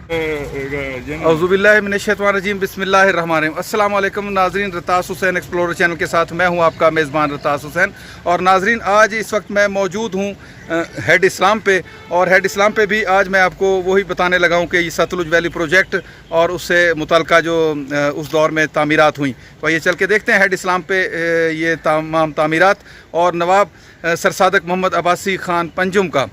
औज़ुबिल्लाहि मिनश्शैतानिर्रजीम बिस्मिल्लाहिर्रहमानिर्रहीम। अस्सलाम वालेकुम नाज़रीन, रतास हुसैन एक्सप्लोरर चैनल के साथ मैं हूं आपका मेज़बान रतास हुसैन। और नाज़रीन, आज इस वक्त मैं मौजूद हूं हेड इस्लाम पे, और हेड इस्लाम पे भी आज मैं आपको वही बताने लगा हूं कि ये सतलुज वैली प्रोजेक्ट और उससे मुतल्लिका जो उस दौर में तामीरात हुई। तो ये चल के देखते हैं हेड इस्लाम पे ये तमाम तामीरात और नवाब सर सादक मोहम्मद अब्बासी ख़ान पंजुम का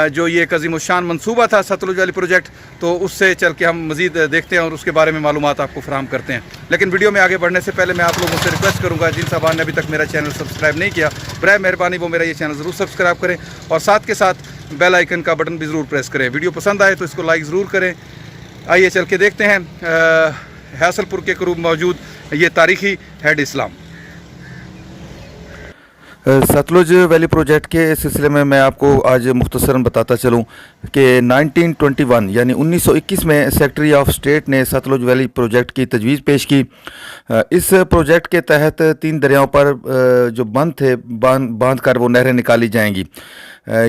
जो ये एक अज़ीमुश्शान मंसूबा था सतलुज वैली प्रोजेक्ट, तो उससे चल के हम मज़ीद देखते हैं और उसके बारे में मालूमात आपको फराहम करते हैं। लेकिन वीडियो में आगे बढ़ने से पहले मैं आप लोगों से रिक्वेस्ट करूंगा, जिन साहबान ने अभी तक मेरा चैनल सब्सक्राइब नहीं किया, बराए मेहरबानी वो मेरा ये चैनल ज़रूर सब्सक्राइब करें और साथ के साथ बेल आइकन का बटन भी ज़रूर प्रेस करें। वीडियो पसंद आए तो इसको लाइक ज़रूर करें। आइए चल के देखते हैं हैसलपुर के करीब मौजूद ये तारीख़ी हेड इस्लाम। सतलुज वैली प्रोजेक्ट के सिलसिले में मैं आपको आज मुख्तसरन बताता चलूं कि 1921 यानी 1921 में सेक्रेटरी ऑफ स्टेट ने सतलुज वैली प्रोजेक्ट की तजवीज़ पेश की। इस प्रोजेक्ट के तहत 3 दरियाओं पर जो बंद थे बांध कर वो नहरें निकाली जाएंगी।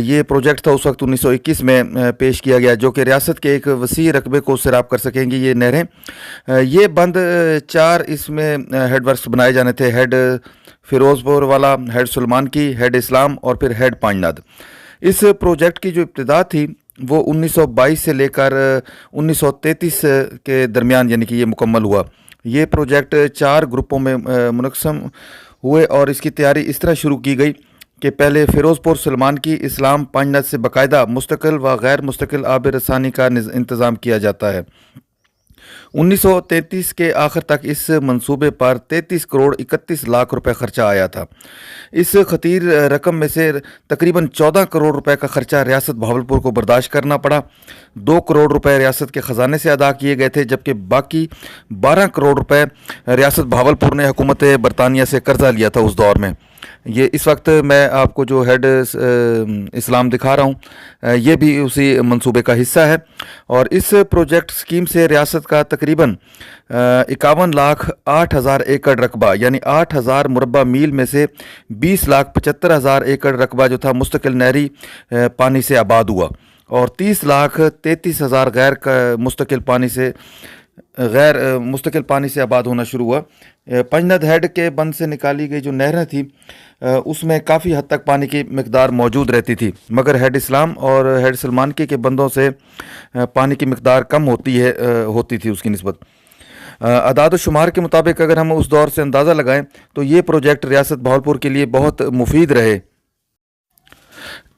ये प्रोजेक्ट था उस वक्त 1921 में पेश किया गया, जो कि रियासत के एक वसी रकबे को सैराब कर सकेंगी ये नहरें। ये बंद 4 इसमें हेड वर्क्स बनाए जाने थे, हेड फिरोज़पुर वाला, हेड सुलेमान की, हेड इस्लाम और फिर हेड पांजनाद। इस प्रोजेक्ट की जो इब्तिदा थी वो 1922 से लेकर 1933 के दरमियान यानी कि ये मुकम्मल हुआ। ये प्रोजेक्ट 4 ग्रुपों में मुनक़सम हुए और इसकी तैयारी इस तरह शुरू की गई कि पहले फिरोज़पुर, सुलेमान की, इस्लाम, पांजनाद से बाकायदा मुस्तकिल व गैर मुस्तकिल आब रसानी का इंतज़ाम किया जाता है। 1933 के आखिर तक इस मंसूबे पर 33 करोड़ 31 लाख रुपए खर्चा आया था। इस खतीर रकम में से तकरीबन 14 करोड़ रुपए का खर्चा रियासत बहावलपुर को बर्दाश्त करना पड़ा। 2 करोड़ रुपए रियासत के ख़जाने से अदा किए गए थे, जबकि बाकी 12 करोड़ रुपए रियासत बहावलपुर ने हुकूमत बरतानिया से कर्जा लिया था उस दौर में। ये इस वक्त मैं आपको जो हेड इस्लाम दिखा रहा हूँ ये भी उसी मंसूबे का हिस्सा है। और इस प्रोजेक्ट स्कीम से रियासत का तकरीबन 51,08,000 एकड़ रकबा यानी 8,000 मुरबा मील में से 20,75,000 एकड़ रकबा जो था मुस्तकिल नहरी पानी से आबाद हुआ और 30,33,000 गैर मुस्तकिल पानी से आबाद होना शुरू हुआ। पंजनाद हेड के बंद से निकाली गई जो नहरें थी उसमें काफ़ी हद तक पानी की मिकदार मौजूद रहती थी, मगर हेड इस्लाम और हेड सलमान के बंदों से पानी की मिकदार कम होती थी उसकी निस्बत। अदाद शुमार के मुताबिक अगर हम उस दौर से अंदाज़ा लगाएं तो ये प्रोजेक्ट रियासत बहावलपुर के लिए बहुत मुफीद रहे।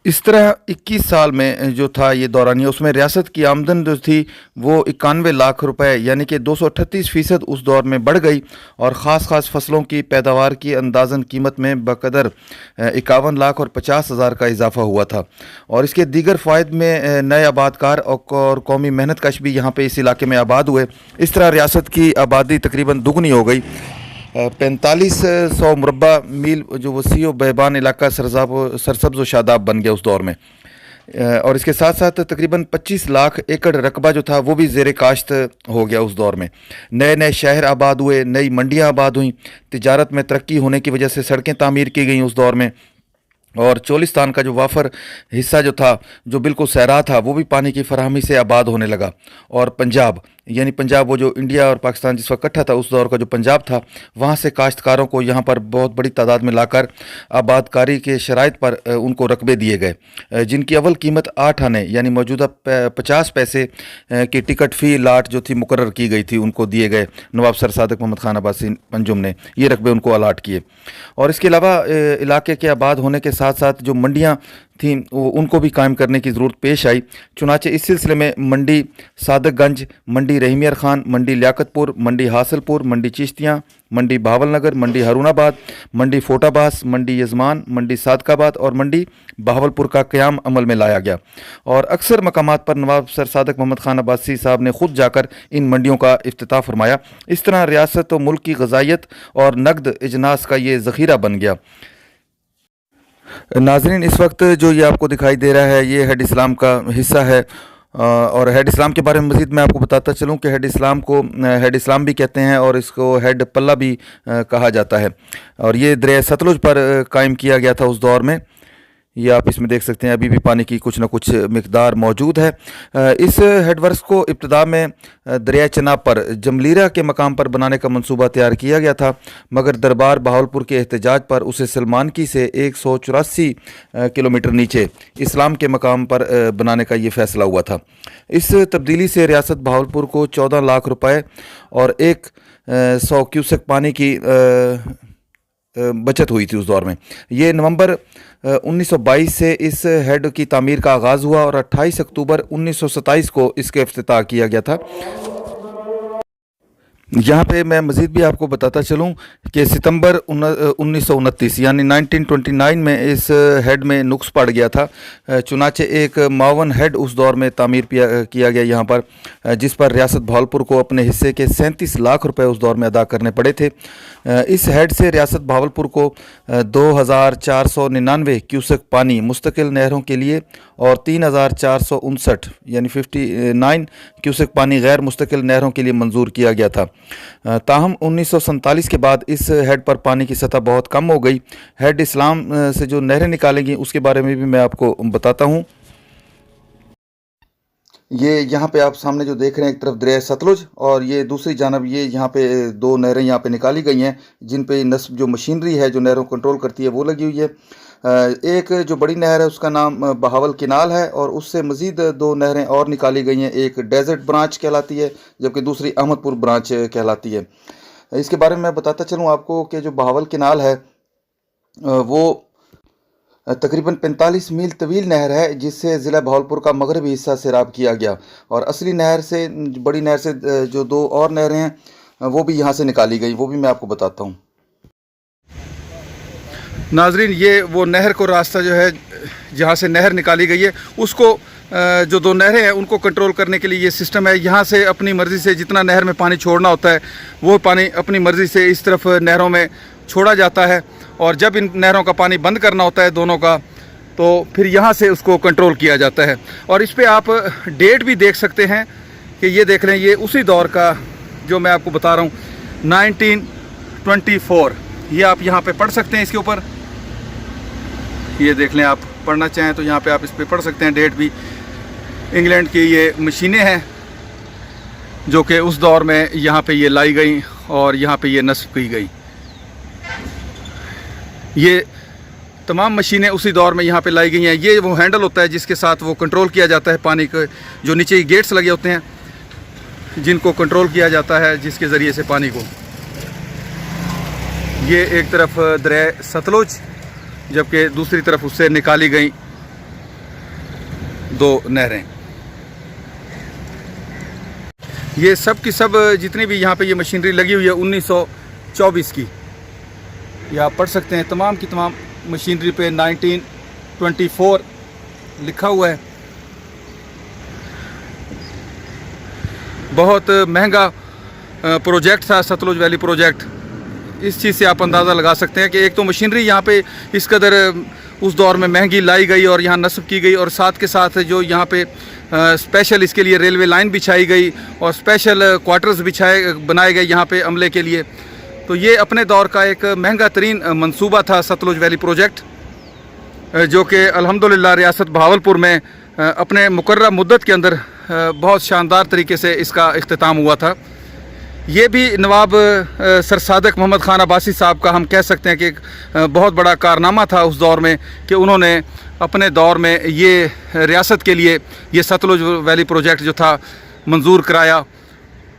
इस तरह 21 साल में जो था ये दौरानिया, उसमें रियासत की आमदन जो थी वो 91 लाख रुपए यानी कि 238% उस दौर में बढ़ गई और ख़ास फसलों की पैदावार की अंदाज़न कीमत में बकदर 51 लाख और 50 हज़ार का इजाफा हुआ था। और इसके दीगर फ़ायद में नए आबादकार और कौमी मेहनत कश भी यहाँ पे इस इलाके में आबाद हुए। इस तरह रियासत की आबादी तकरीबन दुगनी हो गई। 4500 मुरबा मील जो वसी व बेबान इलाका सरसब्ज़ व शादाब बन गया उस दौर में। और इसके साथ साथ तकरीबन 25 लाख एकड़ रकबा जो था वो भी ज़ेर काश्त हो गया उस दौर में। नए नए शहर आबाद हुए, नई मंडियाँ आबाद हुईं, तिजारत में तरक्की होने की वजह से सड़कें तामीर की गई उस दौर में। और चोलिस्तान का जो वाफर हिस्सा जो था, जो बिल्कुल सहरा था, वो भी पानी की फराहमी से आबाद होने लगा। और पंजाब यानी पंजाब वो जो इंडिया और पाकिस्तान जिस वक्त इकट्ठा था उस दौर का जो पंजाब था, वहाँ से काश्तकारों को यहाँ पर बहुत बड़ी तादाद में लाकर आबादकारी के शराइत पर उनको रकबे दिए गए, जिनकी अव्वल कीमत 8 आने यानी मौजूदा 50 पैसे की टिकट फ़ी लाट जो थी मुकर्रर की गई थी उनको दिए गए। नवाब सर सादक मोहम्मद ख़ान अब्बासी पंजुम ने ये रकबे उनको अलाट किए। और इसके अलावा इलाके के आबाद होने के साथ साथ जो मंडियाँ थी उनको भी कायम करने की ज़रूरत पेश आई। चुनाचे इस सिलसिले में मंडी सादकगंज, मंडी रहीमियर खान, मंडी लियाकतपुर, मंडी हासिलपुर, मंडी चिश्तियाँ, मंडी बहावलनगर, मंडी हारूनाबाद, मंडी फोटाबास, मंडी यजमान, मंडी सादकाबाद और मंडी बहावलपुर का क़याम अमल में लाया गया। और अक्सर मकामात पर नवाब सर सादक मोहम्मद ख़ान अब्बासी साहब ने ख़ुद जाकर इन मंडियों का इफ्तिताह फरमाया। इस तरह रियासत और मुल्क की ग़ज़ाइयत और नकद इजनास का ये ज़ख़ीरा बन गया। नाज़रीन, इस वक्त जो ये आपको दिखाई दे रहा है ये हेड इस्लाम का हिस्सा है। और हेड इस्लाम के बारे में मज़ीद मैं आपको बताता चलूँ कि हेड इस्लाम को हेड इस्लाम भी कहते हैं और इसको हेड पल्ला भी कहा जाता है। और ये दरिया सतलुज पर कायम किया गया था उस दौर में। ये आप इसमें देख सकते हैं, अभी भी पानी की कुछ ना कुछ मिकदार मौजूद है। इस हेडवर्क्स को इब्तदा में दरिया चनाब पर जमलीरा के मकाम पर बनाने का मंसूबा तैयार किया गया था, मगर दरबार बहावलपुर के एहतजाज पर उसे सलमानकी से 184 किलोमीटर नीचे इस्लाम के मकाम पर बनाने का ये फैसला हुआ था। इस तब्दीली से रियासत बहावलपुर को 14 लाख रुपए और 100 क्यूसेक पानी की बचत हुई थी उस दौर में। ये नवंबर 1922 से इस हेड की तामीर का आगाज़ हुआ और 28 अक्टूबर 1927 को इसका इफ्तिताह किया गया था। यहाँ पे मैं मज़ीद भी आपको बताता चलूँ कि सितंबर 1929 यानी 1929 में इस हेड में नुक्स पड़ गया था। चुनाचे एक मावन हेड उस दौर में तामीर किया गया यहाँ पर, जिस पर रियासत बहावलपुर को अपने हिस्से के 37 लाख रुपए उस दौर में अदा करने पड़े थे। इस हेड से रियासत बहावलपुर को 2499 क्यूसेक पानी मुस्तकिल नहरों के लिए और 3459 यानी 59 क्यूसेक पानी गैर मुस्तकिल नहरों के लिए मंजूर किया गया था। ताहम 1947 के बाद इस हेड पर पानी की सतह बहुत कम हो गई। हेड इस्लाम से जो नहरें निकालेंगी उसके बारे में भी मैं आपको बताता हूँ। ये यहाँ पे आप सामने जो देख रहे हैं, एक तरफ दरिया सतलुज और ये दूसरी जानब ये यहाँ पे दो नहरें यहाँ पे निकाली गई हैं, जिन पे नस्ब जो मशीनरी है जो नहरों को कंट्रोल करती है वो लगी हुई है। एक जो बड़ी नहर है उसका नाम बहावल किनाल है और उससे मज़ीद दो नहरें और निकाली गई हैं। एक डेजर्ट ब्रांच कहलाती है जबकि दूसरी अहमदपुर ब्रांच कहलाती है। इसके बारे में मैं बताता चलूँ आपको कि जो बहावल किनाल है वो तकरीबन 45 मील तवील नहर है, जिससे ज़िला बहावलपुर का मगरबी हिस्सा सैराब किया गया और असली नहर से, बड़ी नहर से जो दो और नहरें हैं वो भी यहाँ से निकाली गई, वो भी मैं आपको बताता हूँ। नाजरीन, ये वो नहर को रास्ता जो है जहाँ से नहर निकाली गई है उसको जो दो नहरें हैं उनको कंट्रोल करने के लिए ये सिस्टम है। यहाँ से अपनी मर्ज़ी से जितना नहर में पानी छोड़ना होता है वो पानी अपनी मर्ज़ी से इस तरफ नहरों में छोड़ा जाता है और जब इन नहरों का पानी बंद करना होता है दोनों का, तो फिर यहाँ से उसको कंट्रोल किया जाता है। और इस पर आप डेट भी देख सकते हैं कि ये देख लें, ये उसी दौर का जो मैं आपको बता रहा हूँ 1924, ये आप यहाँ पे पढ़ सकते हैं। इसके ऊपर ये देख लें, आप पढ़ना चाहें तो यहाँ पे आप इस पर पढ़ सकते हैं डेट भी। इंग्लैंड की ये मशीनें हैं जो कि उस दौर में यहाँ पे ये लाई गई और यहाँ पे ये नस्ब की गई। ये तमाम मशीनें उसी दौर में यहाँ पे लाई गई हैं। ये वो हैंडल होता है जिसके साथ वो कंट्रोल किया जाता है पानी के, जो नीचे गेट्स लगे होते हैं जिनको कंट्रोल किया जाता है, जिसके ज़रिए से पानी को, ये एक तरफ दरिया सतलुज जबकि दूसरी तरफ उससे निकाली गई दो नहरें। ये सब की सब जितनी भी यहाँ पे ये मशीनरी लगी हुई है 1924 की, ये आप पढ़ सकते हैं। तमाम की तमाम मशीनरी पे 1924 लिखा हुआ है। बहुत महंगा प्रोजेक्ट था सतलुज वैली प्रोजेक्ट। इस चीज़ से आप अंदाज़ा लगा सकते हैं कि एक तो मशीनरी यहाँ पे इस कदर उस दौर में महंगी लाई गई और यहाँ नस्ब की गई, और साथ के साथ जो यहाँ पे स्पेशल इसके लिए रेलवे लाइन बिछाई गई और स्पेशल क्वार्टर्स बनाए गए यहाँ पे अमले के लिए। तो ये अपने दौर का एक महंगा तरीन मंसूबा था सतलुज वैली प्रोजेक्ट, जो कि अल्हम्दुलिल्लाह रियासत बहावलपुर में अपने मुकर्रर मुद्दत के अंदर बहुत शानदार तरीके से इसका इख्तिताम हुआ था। ये भी नवाब सर सादक मोहम्मद खान अब्बासी साहब का हम कह सकते हैं कि एक बहुत बड़ा कारनामा था उस दौर में कि उन्होंने अपने दौर में ये रियासत के लिए ये सतलुज वैली प्रोजेक्ट जो था मंजूर कराया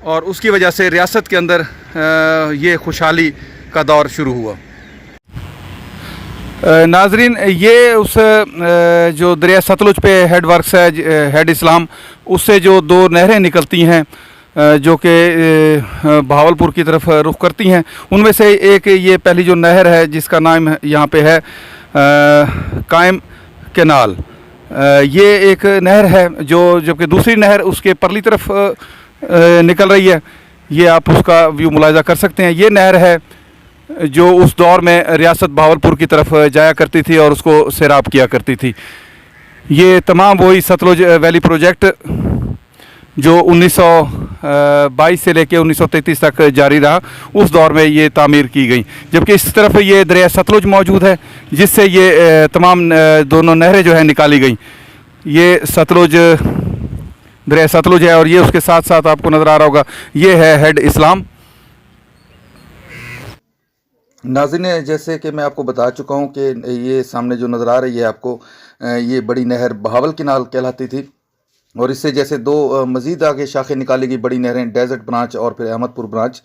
और उसकी वजह से रियासत के अंदर ये खुशहाली का दौर शुरू हुआ। नाजरीन, ये उस जो दरिया सतलुज पे हेड वर्क्स है, हेड इस्लाम, उससे जो दो नहरें निकलती हैं जो कि बहावलपुर की तरफ रुख करती हैं, उनमें से एक ये पहली जो नहर है जिसका नाम यहाँ पे है कायम कैनाल, ये एक नहर है जो जबकि दूसरी नहर उसके परली तरफ निकल रही है। ये आप उसका व्यू मुलाहिजा कर सकते हैं। ये नहर है जो उस दौर में रियासत बहावलपुर की तरफ जाया करती थी और उसको सैराब किया करती थी। ये तमाम वही सतलुज वैली प्रोजेक्ट जो 1922 से लेकर 1933 तक जारी रहा, उस दौर में ये तामीर की गई। जबकि इस तरफ ये दरिया सतलुज मौजूद है, जिससे ये तमाम दोनों नहरें जो है निकाली गई। ये सतलुज, दरिया सतलुज है, और ये उसके साथ साथ आपको नज़र आ रहा होगा, ये है हेड इस्लाम। नाज़रीन, जैसे कि मैं आपको बता चुका हूँ कि ये सामने जो नज़र आ रही है आपको, ये बड़ी नहर बहावल किनाल कहलाती थी, और इससे जैसे दो मज़ीद आगे शाखें निकाली गई बड़ी नहरें, डेजर्ट ब्रांच और फिर अहमदपुर ब्रांच।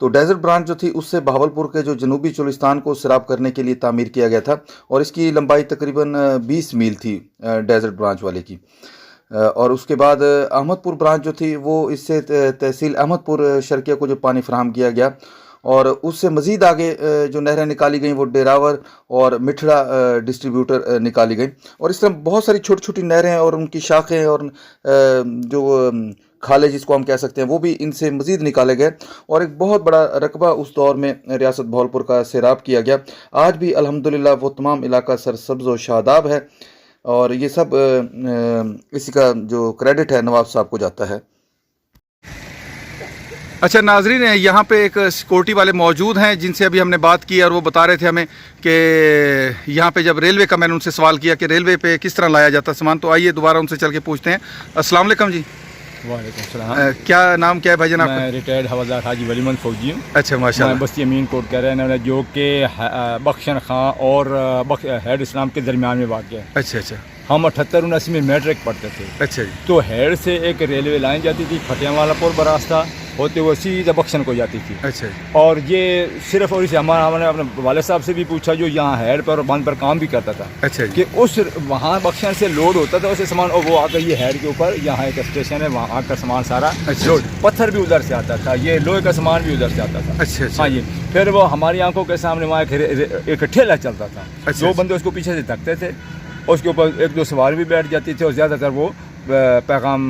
तो डेजर्ट ब्रांच जो थी उससे बहावलपुर के जो जनूबी चोलिस्तान को सैराब करने के लिए तामीर किया गया था, और इसकी लंबाई तकरीबन 20 मील थी डेजर्ट ब्रांच वाले की। और उसके बाद अहमदपुर ब्रांच जो थी वो इससे तहसील अहमदपुर शर्किया को जो पानी फराहम किया गया, और उससे मज़ीद आगे जो नहरें निकाली गई वो डेरावर और मिठड़ा डिस्ट्रीब्यूटर निकाली गई। और इस तरह बहुत सारी छोटी छोटी नहरें और उनकी शाखें और जो खाले जिसको हम कह सकते हैं वो भी इनसे मज़ीद निकाले गए, और एक बहुत बड़ा रकबा उस दौर में रियासत बहावलपुर का सैराब किया गया। आज भी अल्हम्दुलिल्लाह वो तमाम इलाका सरसब्ज़ व शादाब है, और ये सब इसी का जो क्रेडिट है नवाब साहब को जाता है। अच्छा नाजरीन, यहाँ पे एक सिक्योरिटी वाले मौजूद हैं जिनसे अभी हमने बात की, और वो बता रहे थे हमें कि यहाँ पे जब रेलवे का, मैंने उनसे सवाल किया कि रेलवे पे किस तरह लाया जाता सामान, तो आइए दोबारा उनसे चल के पूछते हैं। अस्सलाम वालेकुम जी। वालेकुम सलाम। क्या नाम क्या है भाईजान आपका? मैं रिटायर्ड हवलदार हाजी वलीमंद फौजी हूँ। अच्छा माशाल्लाह। मैं बस्ती अमीन कोट का रहने वाला, जो कि बख्शन खां और हेड इस्लाम के दरमियान में वाक़ है। अच्छा अच्छा। हम 78-79 में मैट्रिक पढ़ते थे। अच्छा जी। तो हेड से एक रेलवे लाइन जाती थी, फटियावाला पुल बरास्ता होते हुए सीधा बख्शन को जाती थी। अच्छा जी। और ये सिर्फ, और इसे हमने अपने वाले साहब से भी पूछा जो यहाँ हेड पर और बंद पर काम भी करता था, अच्छा जी, कि उस वहाँ बख्शन से लोड होता था वैसे सामान, और वो आकर ये हेड के ऊपर, यहाँ एक स्टेशन है, वहाँ आकर सामान सारा लोड, पत्थर भी उधर से आता था, ये लोहे का सामान भी उधर से आता था। अच्छा अच्छा। हाँ जी। फिर वो हमारी आंखों के सामने वहाँ एक ठेला चलता था। अच्छा। 2 बंदे उसको पीछे से धकते थे, उसके ऊपर 1-2 सवार भी बैठ जाती थे, और ज़्यादातर वो पैगाम,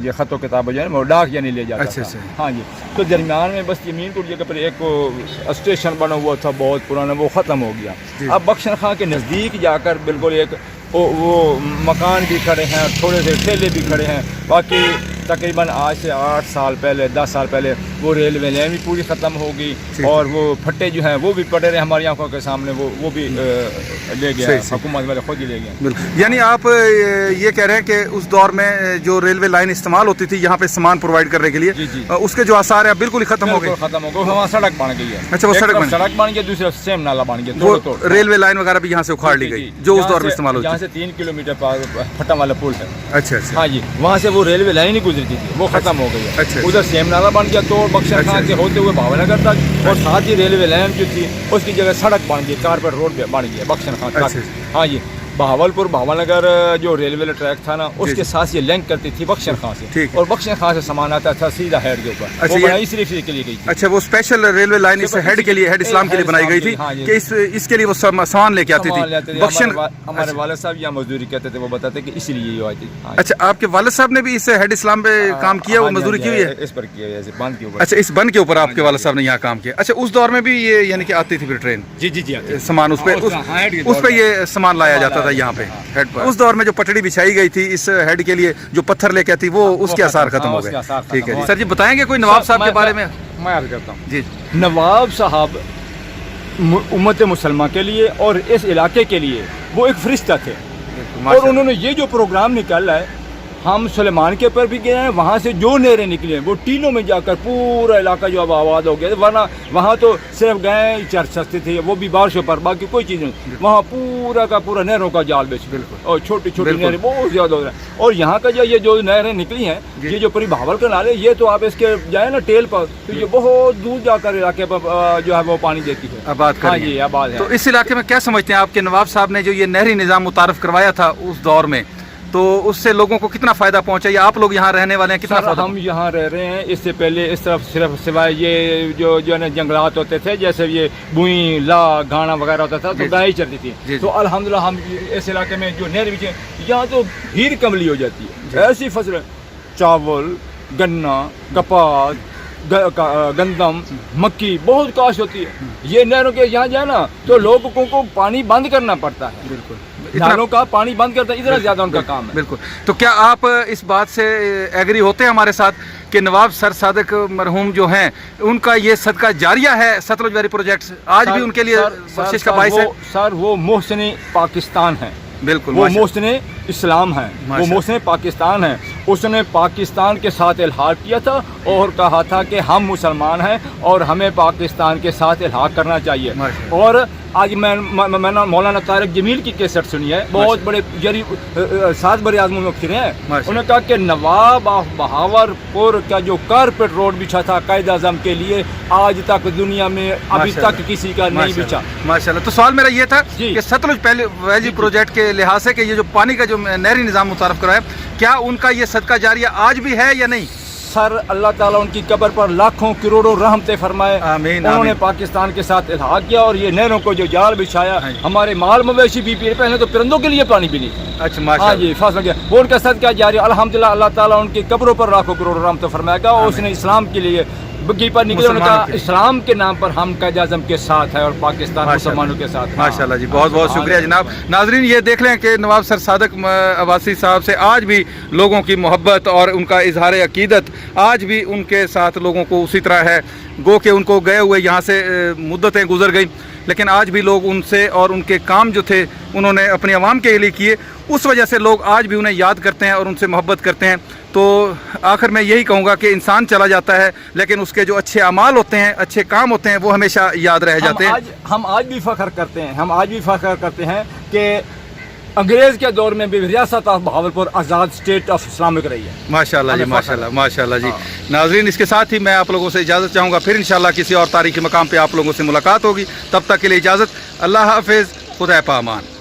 ये ख़त व किताब जो है वो डाक यानी ले जाता अच्छा, था। अच्छा। हाँ जी। तो दरमियान में बस यमीन को जगह पर एक स्टेशन बना हुआ था बहुत पुराना, वो ख़त्म हो गया। अब बख्शन खां के नज़दीक जाकर बिल्कुल एक वो मकान भी खड़े हैं, थोड़े से ठेले भी खड़े हैं। बाकी तकरीबन आज से 8 साल पहले, 10 साल पहले वो रेलवे लाइन भी पूरी ख़त्म हो गई, और वो फट्टे जो हैं वो भी पड़े रहे हमारी आंखों के सामने, वो भी ले गया, हुकूमत वाले खुद ही ले गए। बिल्कुल। यानी आप ये कह रहे हैं कि उस दौर में जो रेलवे लाइन इस्तेमाल होती थी यहाँ पे सामान प्रोवाइड करने के लिए, जी जी, उसके जो आसार है बिल्कुल ही खत्म हो गए। खत्म हो गए। वहाँ सड़क बन गई है। अच्छा, वो सड़क बन गई, दूसरा सेम नाला बन गया। वो रेलवे लाइन वगैरह भी यहाँ से उखाड़ ली गई जो उस दौर में इस्तेमाल होती थी। यहाँ से 3 किलोमीटर फटा वाला पुल है। अच्छा अच्छा। हाँ जी, वहाँ से वो रेलवे लाइन ही गुजरती थी, वो खत्म हो गई है। अच्छा। उधर सेम नाला बन गया, तो बख्शन खां के होते हुए भावनगर तक, और साथ ही रेलवे लाइन जो थी उसकी जगह सड़क बन गई, कारपेट रोड बन गई बख्शन खां तक। हाँ जी। बहावलपुर भावनगर जो रेलवे ट्रैक था ना, उसके साथ ये लिंक करती थी बख्शन खां से, और बक्षन खां से सामान आता था सीधा हेड के ऊपर। अच्छा, वो बनाई सिर्फ इसके लिए गई थी। अच्छा, वो स्पेशल रेलवे लाइन इस हेड के लिए, हेड इस्लाम के लिए बनाई गई थी कि इसके लिए वो सामान लेके आती थी। बख्शन हमारे वाले साहब यहाँ मजदूरी कहते थे, वो बताते कि इसीलिए ये आई थी। अच्छा, आपके वालिद साहब ने भी इस हेड इस्लाम पे काम किया, वो मजदूरी की हुई है इस पर किया है, बंद के ऊपर। अच्छा, इस बंद के ऊपर आपके वालिद साहब ने यहाँ काम किया। अच्छा, उस दौर में भी ये यानी कि आती थी फिर ट्रेन? जी जी जी, सामान उस पे ये सामान लाया जाता था यहाँ पे हेड पर। उस दौर में जो पटड़ी बिछाई गई थी इस हेड के लिए, जो पत्थर लेके आती, वो उसके आसार खत्म हो गए। ठीक है जी। सर जी, बताएंगे कोई नवाब साहब के बारे में? मैं अर्ज करता हूँ जी। नवाब साहब उम्मत मुसलमान के लिए और इस इलाके के लिए वो एक फरिश्ता थे, और उन्होंने ये जो प्रोग्राम निकाला है, हम सुलेमान के ऊपर भी गए हैं, वहाँ से जो नहरें निकली हैं वो टीलों में जाकर पूरा इलाका जो अब आबाद हो गया, वरना वहाँ तो सिर्फ गए चर्च सस्ते थे, वो भी बारिशों पर, बाकी कोई चीज़ नहीं। वहाँ पूरा का पूरा नहरों का जाल बेच, बिल्कुल, और छोटी छोटी नहरें बहुत ज़्यादा हो रहा है। और यहाँ का जो ये जो नहरें निकली हैं, ये जो पूरी बहावल के नाले, ये तो आप इसके जाए ना टेल पर, तो ये बहुत दूर जाकर इलाके पर जो है वो पानी देती है, आबाद। हाँ जी, आबाद है। तो इस इलाके में क्या समझते हैं आपके नवाब साहब ने जो ये नहरी निज़ाम मुतारफ़ करवाया था उस दौर में, तो उससे लोगों को कितना फ़ायदा पहुंचा? या आप लोग यहाँ रहने वाले हैं, कितना फ़ायदा? हम यहाँ रह रहे हैं, इससे पहले इस तरफ सिर्फ सिवाय ये जो है ना जंगलात होते थे, जैसे ये बुई ला घाना वगैरह होता था, तो गाय ही चलती थी। तो अल्हम्दुलिल्लाह हम इस इलाके में जो नहर बीच यहाँ तो हीर कमली हो जाती है, ऐसी फसल, चावल, गन्ना, कपास, गंदम, मक्की, बहुत काश होती है। ये नहरों के यहाँ जाए ना तो लोगों को पानी बंद करना पड़ता है। बिल्कुल। नालों का पानी बंद करता है, इतना ज़्यादा उनका काम है। बिल्कुल। तो क्या आप इस बात से एग्री होते हैं हमारे साथ कि नवाब सर सादिक मरहूम जो हैं उनका ये सदका जारिया है सतलुज वैली प्रोजेक्ट आज भी उनके लिए बख्शिश का बाइस है? सर वो मोहसिन पाकिस्तान है, बिल्कुल, वो मोहसिन इस्लाम है, वो मोहसिन पाकिस्तान है। उसने पाकिस्तान के साथ इल्हाक किया था और कहा था कि हम मुसलमान हैं और हमें पाकिस्तान के साथ इल्हाक करना चाहिए। और आज मैंने मौलाना तारिक जमील की कैसेट सुनी है, बहुत बड़े जरी 7 बड़े आज़म मुफ्ती हैं। उन्होंने कहा कि नवाब ऑफ बहावरपुर का जो कारपेट रोड बिछा था कायद आज़म के लिए, आज तक दुनिया में अभी तक किसी का नहीं बिछा। माशाल्लाह। तो सवाल मेरा ये था कि सतलुज वैली प्रोजेक्ट के लिहाज से कि ये जो पानी का जो नहरी निज़ाम मुतारफ कराया, क्या उनका ये सदका जारिया आज भी है या नहीं? सर अल्लाह ताला उनकी कब्र पर लाखों करोड़ों रहमतें फरमाए। आमीन, उन्होंने आमीन। पाकिस्तान के साथ इल्हाक किया और ये नहरों को जो जाल बिछाया, हमारे माल मवेशी भी पी, पहले तो परिंदों के लिए पानी भी नहीं था। अच्छा, हाँ माशाल्लाह। जी, फासला किया वो उनका सदका जारिया अल्हम्दुलिल्लाह। अल्लाह ताला उनकी कब्रों पर लाखों करोड़ों रहमतें फरमाएगा और उसने इस्लाम के लिए बग्गी पर निकले। उन्होंने कहा इस्लाम के नाम पर हम कायद आज़म के साथ है और पाकिस्तान मुसलमानों के साथ। माशाल्लाह जी, बहुत बहुत शुक्रिया जनाब। नाजरीन ये देख लें कि नवाब सर सादिक अब्बासी साहब से आज भी लोगों की मोहब्बत और उनका इजहार अकीदत आज भी उनके साथ लोगों को उसी तरह है। गो के उनको गए हुए यहाँ से मुद्दतें गुजर गई, लेकिन आज भी लोग उनसे और उनके काम जो थे उन्होंने अपनी आवाम के लिए किए, उस वजह से लोग आज भी उन्हें याद करते हैं और उनसे मोहब्बत करते हैं। तो आखिर मैं यही कहूँगा कि इंसान चला जाता है लेकिन उसके जो अच्छे अमाल होते हैं, अच्छे काम होते हैं, वो हमेशा याद रह जाते हैं। हम आज भी फ़ख्र करते हैं, हम आज भी फ़ख्र करते हैं कि अंग्रेज़ के दौर में भी रियासत of Bahawalpur Azad state of Islamic रही है। माशाल्लाह जी, माशाल्लाह, माशाल्लाह जी। नाजरीन इसके साथ ही मैं आप लोगों से इजाज़त चाहूँगा, फिर इंशाल्लाह किसी और तारीखी मकाम पे आप लोगों से मुलाकात होगी। तब तक के लिए इजाज़त, अल्लाह हाफिज़, खुदा पामान।